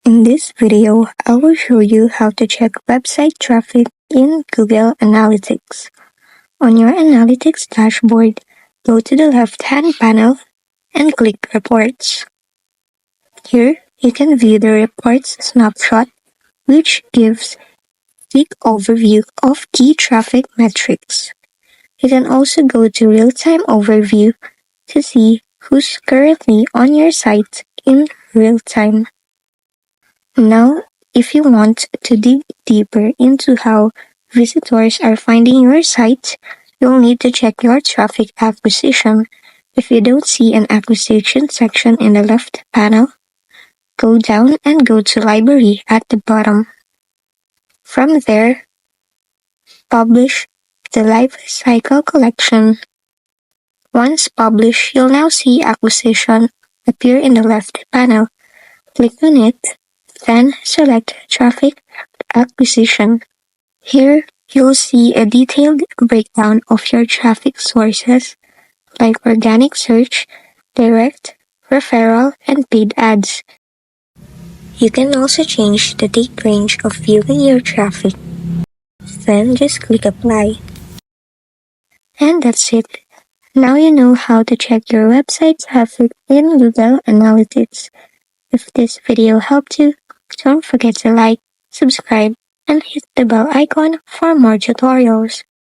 In this video, I will show you how to check website traffic in Google Analytics. On your Analytics dashboard, go to the left-hand panel and click Reports. Here, you can view the report's snapshot, which gives a quick overview of key traffic metrics. You can also go to Real-Time Overview to see who's currently on your site in real time. Now, if you want to dig deeper into how visitors are finding your site, you'll need to check your traffic acquisition. If you don't see an acquisition section in the left panel, go down and go to Library at the bottom. From there, publish the Life Cycle collection. Once published, you'll now see acquisition appear in the left panel. Click on it, then select Traffic Acquisition. Here, you'll see a detailed breakdown of your traffic sources like organic search, direct, referral, and paid ads. You can also change the date range of viewing your traffic. Then just click Apply. And that's it. Now you know how to check your website traffic in Google Analytics. If this video helped you, don't forget to like, subscribe, and hit the bell icon for more tutorials.